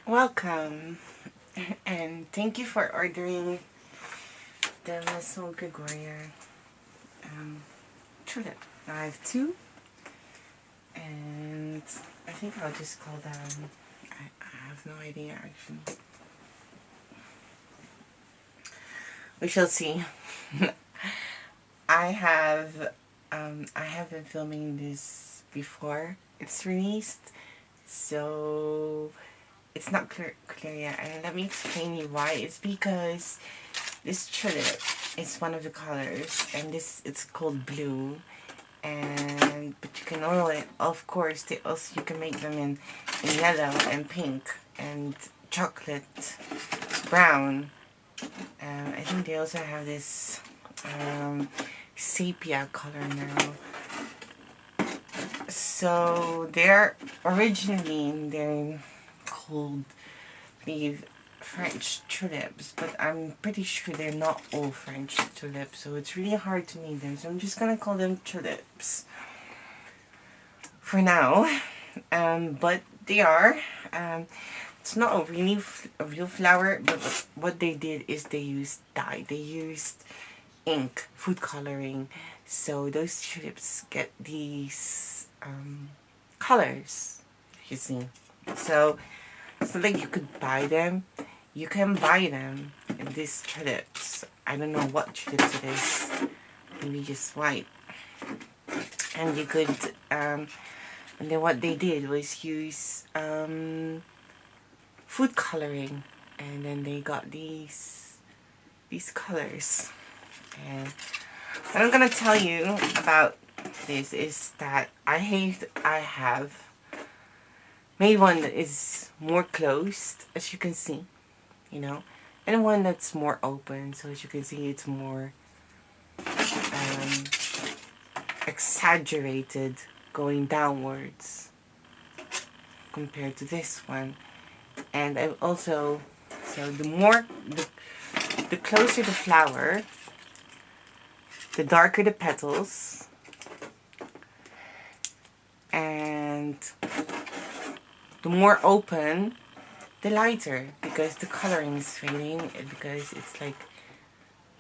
Welcome, and thank you for ordering the Maison Gregoria Tulip. I have two, and I think I'll just call them, I have no idea actually. We shall see. I have been filming this before it's released, so it's not clear yet, and let me explain you why. It's because this tulip is one of the colors, and it's called blue, but you can order it, of course. You can make them in yellow and pink and chocolate brown. I think they also have this sepia color now. So they're called the French tulips, but I'm pretty sure they're not all French tulips, so it's really hard to name them. So I'm just gonna call them tulips for now. But they are. It's not a real flower, but what they did is they used dye. They used ink, food coloring. So those tulips get these colors, you see. So it's not like you could buy them. You can buy them in these tulips. I don't know what tulips it is. Maybe just white. And you could, and then what they did was use food coloring, and then they got these colors. And what I'm gonna tell you about this is that I have made one that is more closed, as you can see, you know, and one that's more open. So as you can see, it's more exaggerated, going downwards compared to this one. And I've also, so the closer the flower, the darker the petals, and the more open, the lighter, because the coloring is fading, because it's like,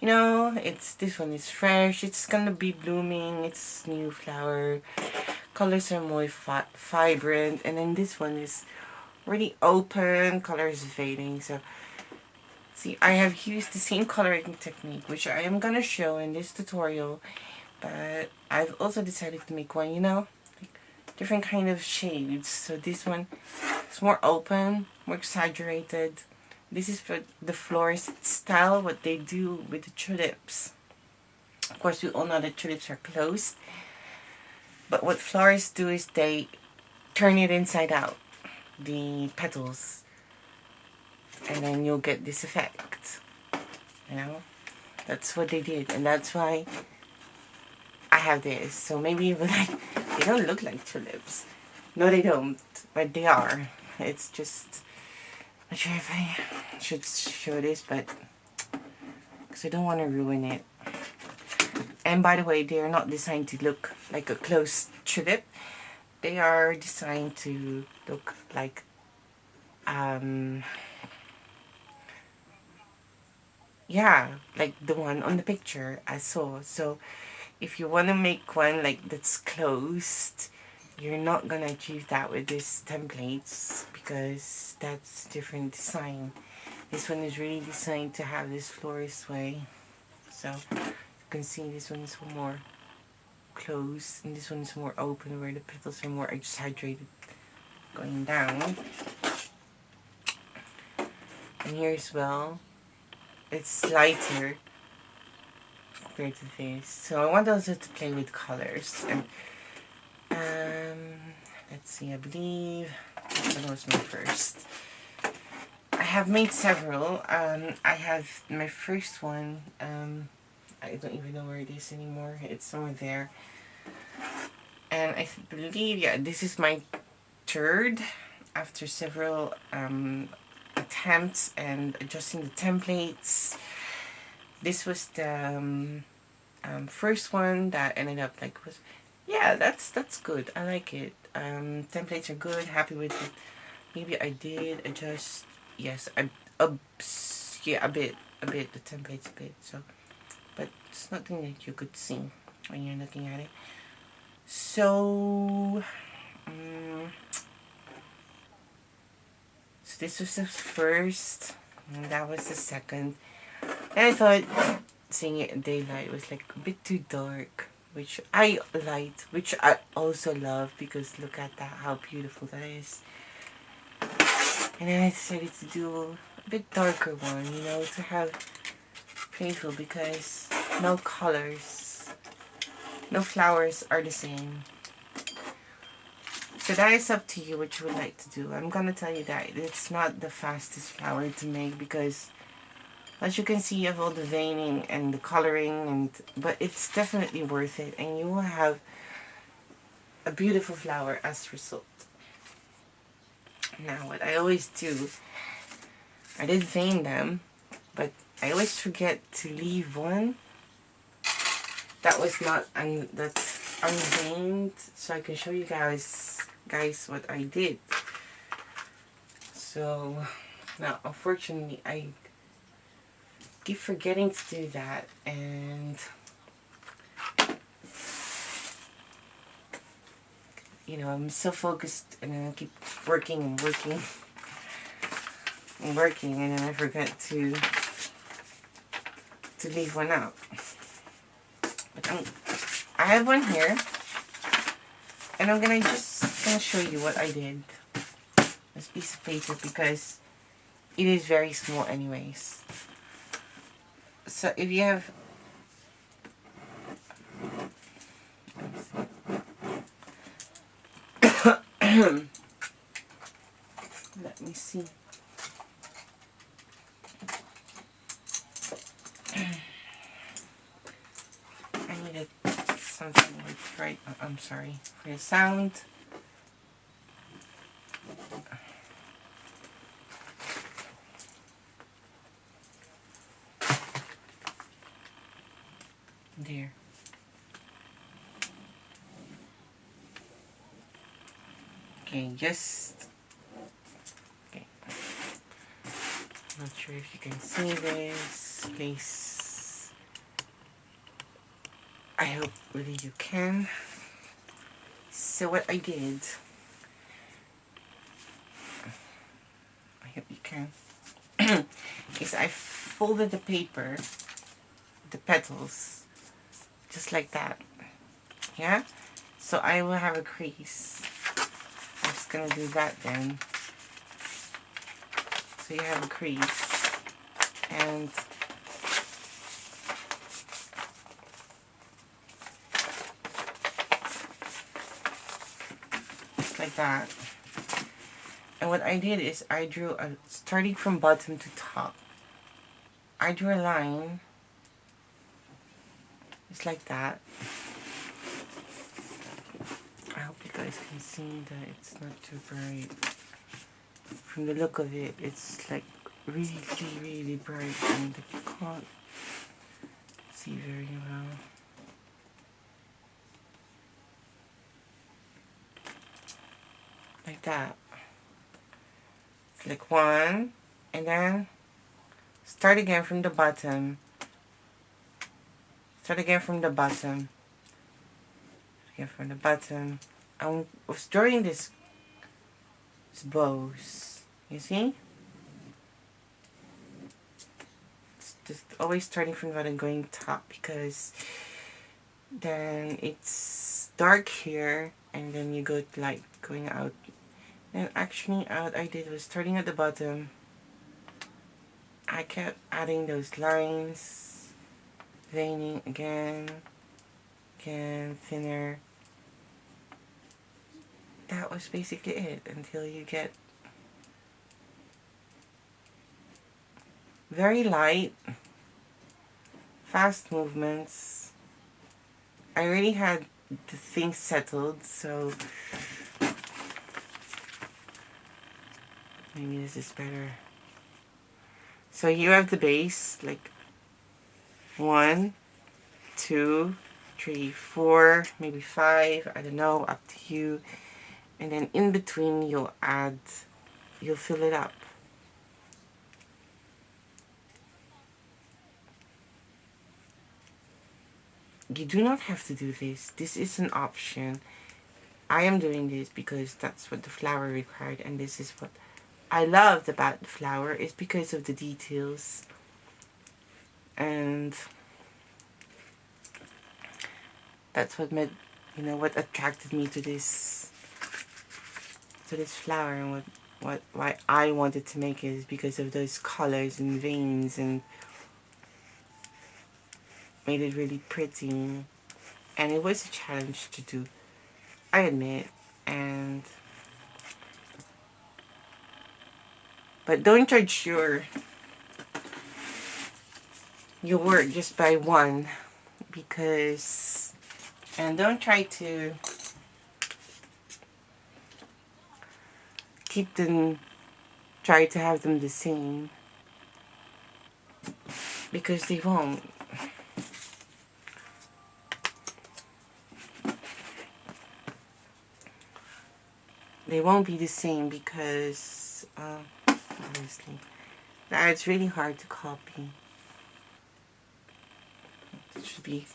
you know, this one is fresh, it's gonna be blooming, it's new flower, colors are more vibrant, and then this one is really open, colors is fading. So see, I have used the same coloring technique, which I am gonna show in this tutorial, but I've also decided to make one, you know, different kind of shades. So this one is more open, more exaggerated. This is for the florist style, what they do with the tulips. Of course, we all know that tulips are closed, but what florists do is they turn it inside out, the petals, and then you'll get this effect, you know. That's what they did, and that's why I have this. So maybe you'll be like, they don't look like tulips. No, they don't, but they are. It's just, I'm not sure if I should show this, but because I don't want to ruin it. And by the way, they are not designed to look like a closed tulip. They are designed to look like yeah, like the one on the picture I saw. So if you want to make one like that's closed, you're not gonna achieve that with these templates, because that's different design. This one is really designed to have this florist way. So you can see this one is more closed, and this one is more open, where the petals are more exaggerated going down. And here as well, it's lighter compared to this. So I want also to play with colors. And let's see, I believe this one was my first. I have made several. I have my first one. I don't even know where it is anymore. It's somewhere there. And I believe, yeah, this is my third after several attempts and adjusting the templates. This was the first one that ended up like yeah, that's good. I like it. Templates are good. Happy with maybe I did adjust. Yes, yeah, a bit. The template's a bit. So, but it's nothing that you could see when you're looking at it. So, so this was the first, and that was the second. And I thought seeing it in daylight was like a bit too dark, which I liked, which I also love, because look at that, how beautiful that is. And then I decided to do a bit darker one, you know, to have painful, because no colors, no flowers are the same. So that is up to you what you would like to do. I'm gonna tell you that it's not the fastest flower to make, because as you can see, you have all the veining and the coloring, but it's definitely worth it, and you will have a beautiful flower as a result. Now, what I always do, I did vein them, but I always forget to leave one that was not that's unveined, so I can show you guys what I did. So now, unfortunately, I keep forgetting to do that, and you know, I'm so focused, and then I keep working and working and working, and then I forget to leave one out. But I have one here, and I'm gonna show you what I did. This piece of paper, because it is very small anyways. So if you have, let me see. I needed something like right. I'm sorry for the sound. There. Okay, just okay. I'm not sure if you can see this. Please. I hope really you can. So what I did, I hope you can, is I folded the paper, the petals, just like that. Yeah? So I will have a crease. I'm just gonna do that then. So you have a crease, and just like that. And what I did is I drew starting from bottom to top. I drew a line, just like that. I hope you guys can see that it's not too bright. From the look of it, it's like really, really bright, and you can't see very well. Like that. It's like one, and then start again from the bottom. Start again from the bottom. Again from the bottom. I was drawing this bows. You see? It's just always starting from the bottom, going top, because then it's dark here, and then you go to light going out. And actually, what I did was starting at the bottom. I kept adding those lines, veining again, thinner. That was basically it, until you get very light, fast movements. I already had the thing settled, so maybe this is better. So you have the base, like 1, 2, 3, 4, maybe 5, I don't know, up to you. And then in between you'll add you'll fill it up. You do not have to do this. This is an option. I am doing this because that's what the flower required, and this is what I loved about the flower, is because of the details. And that's what made, what attracted me to this flower, and why I wanted to make it is because of those colors and veins, and made it really pretty. And it was a challenge to do, I admit. But don't judge your work just by one, because, and don't try to try to have them the same, because they won't. They won't be the same, because obviously it's really hard to copy. It should be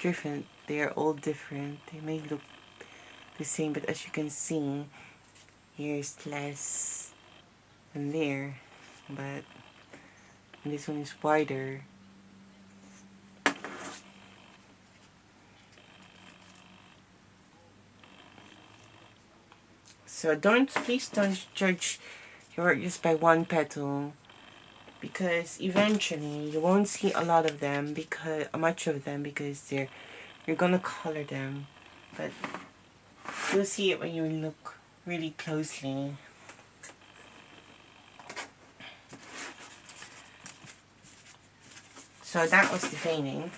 different. They are all different. They may look the same, but as you can see, here's less than there, but this one is wider. So please don't judge your work just by one petal, because eventually you won't see a lot of them, much of them, because you're gonna color them, but you'll see it when you look really closely. So that was the veining.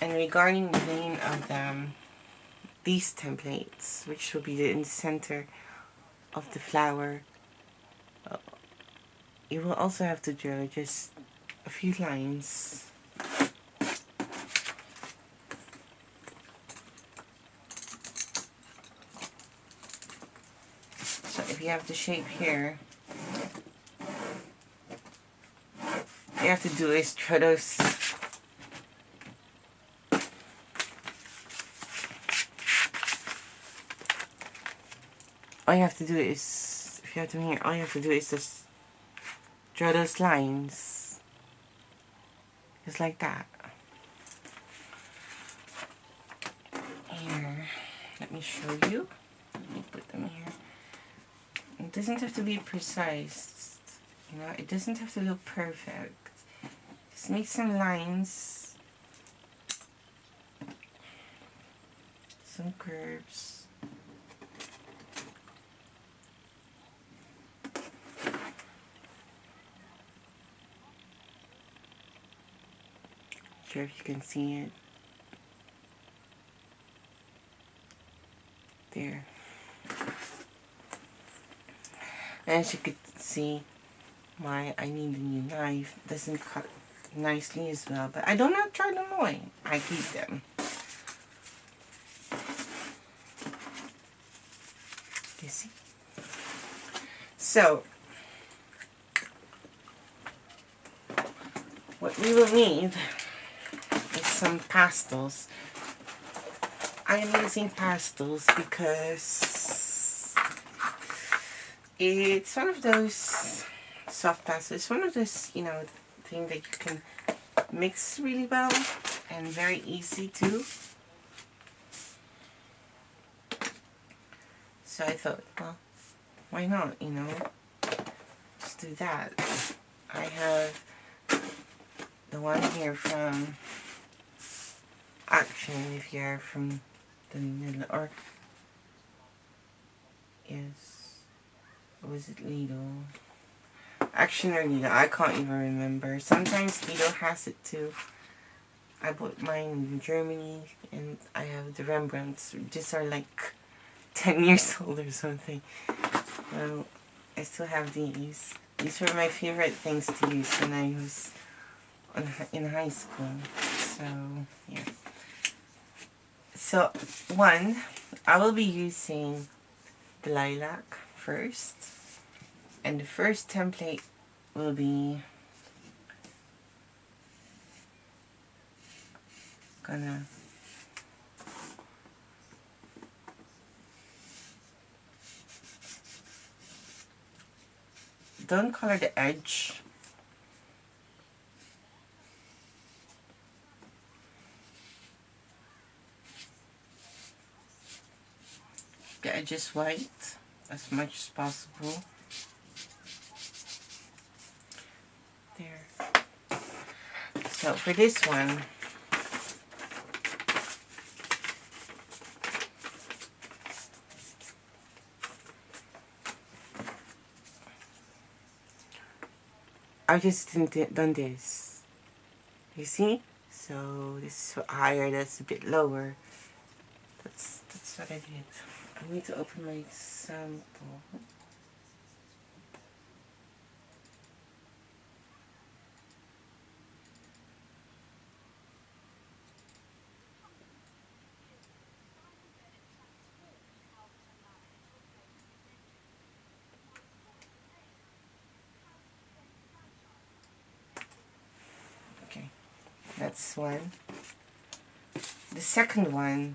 And regarding the vein of these templates, which will be in the center of the flower, you will also have to draw just a few lines. So if you have the shape here, you have to do is draw those all you have to do is, if you have them here, all you have to do is just draw those lines, just like that. Here, let me show you. Let me put them here. It doesn't have to be precise, it doesn't have to look perfect. Just make some lines, some curves. Sure if you can see it. There. As you could see, I need a new knife. It doesn't cut nicely as well, but I do not try them away. I keep them. You see? So, what we will need is some pastels. I am using pastels because it's one of those soft pastels. It's one of those, thing that you can mix really well and very easy too. So I thought, well, why not, just do that. I have the one here from Action, if you're from the Lidl, or yes, or was it Lidl? Action or Lidl, I can't even remember. Sometimes Lidl has it too. I bought mine in Germany, and I have the Rembrandts. These are like 10 years old or something. Well, I still have these. These were my favorite things to use when I was in high school. So, yeah. So, I will be using the lilac first. And the first template will be gonna don't color the edge. The edge is white as much as possible. There. So for this one, I just done this. You see? So this is higher, that's a bit lower. That's what I did. I need to open my sample. Okay, that's one. The second one,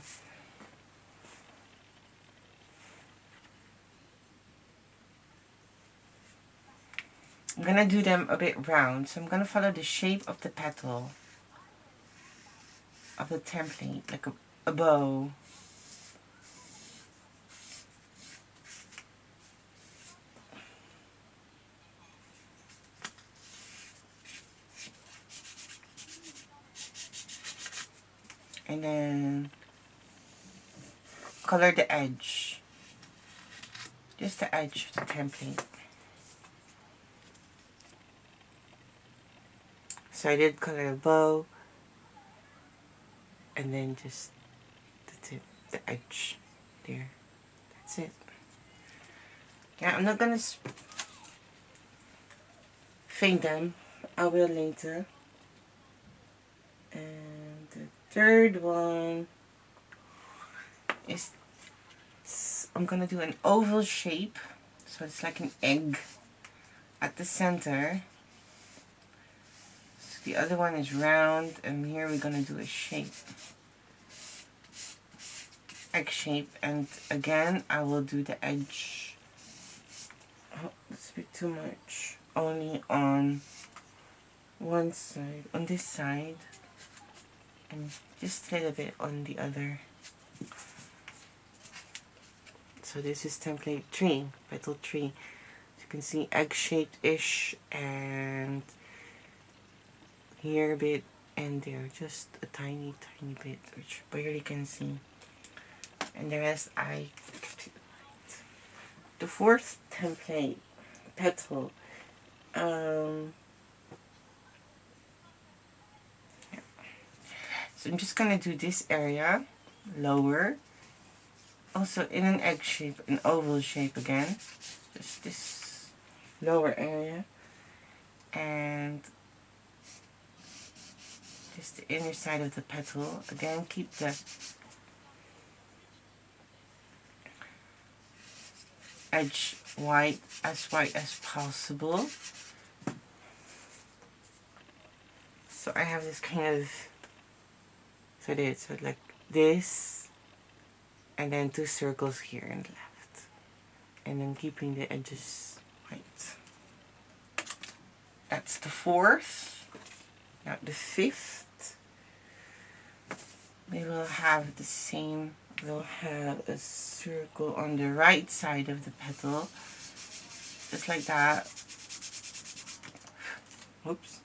I'm gonna do them a bit round, so I'm gonna follow the shape of the petal of the template, like a bow. And then color the edge, just the edge of the template. So I did color a bow, and then just the tip, the edge there. That's it. Yeah, I'm not gonna fade them. I will later. And the third one is, I'm gonna do an oval shape, so it's like an egg at the center. So the other one is round, and here we're gonna do a shape, egg shape, and again I will do the edge. Oh, that's a bit too much. Only on one side, on this side, and just a little bit on the other. So this is template 3, petal 3. As you can see, egg-shaped-ish, and here a bit, and there, just a tiny bit, which barely can see. And the rest I kept it white. The fourth template, petal. Yeah. So I'm just gonna do this area lower. Also in an egg shape, an oval shape again. Just this lower area. And just the inner side of the petal. Again, keep the edge white as possible. So I have this kind of, so like this, and then 2 circles here and left, and then keeping the edges white. That's the fourth. Now the fifth, we will have the same. We'll have a circle on the right side of the petal, just like that. Oops.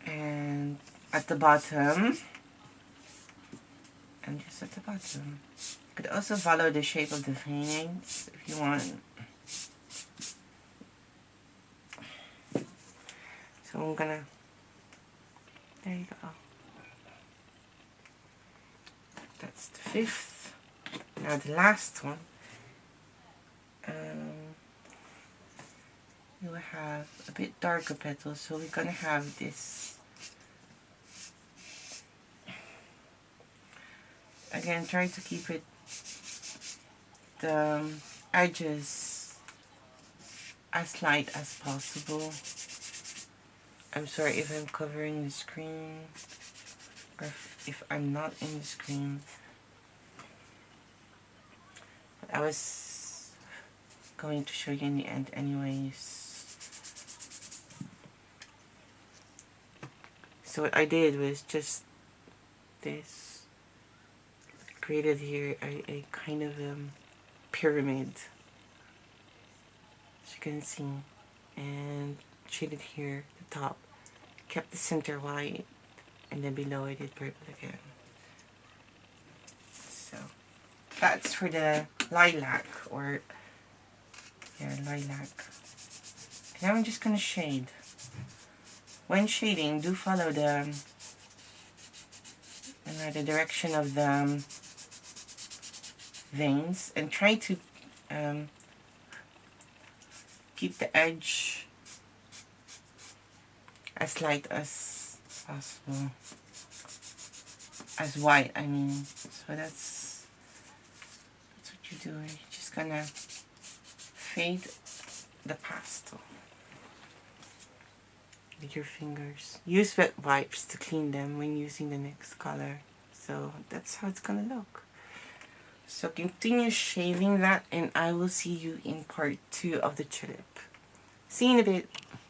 And at the bottom, and just at the bottom. You could also follow the shape of the veins if you want. So I'm gonna, there you go. That's the fifth. Now the last one. You'll have a bit darker petals, so we're gonna have this again, try to keep it the edges as light as possible. I'm sorry if I'm covering the screen or if I'm not in the screen. But I was going to show you in the end anyways. So what I did was just this. I created here a kind of pyramid, as you can see, and shaded here the top. Kept the center white, and then below I did purple again. So that's for the lilac, or yeah, lilac. Now I'm just gonna shade. When shading, do follow the direction of the veins, and try to keep the edge as light as possible, as white I mean. So that's what you do. You're just gonna fade the pastel with your fingers. Use wet wipes to clean them when using the next color. So that's how it's gonna look. So continue shaving that, and I will see you in part 2 of the tulip. See you in a bit.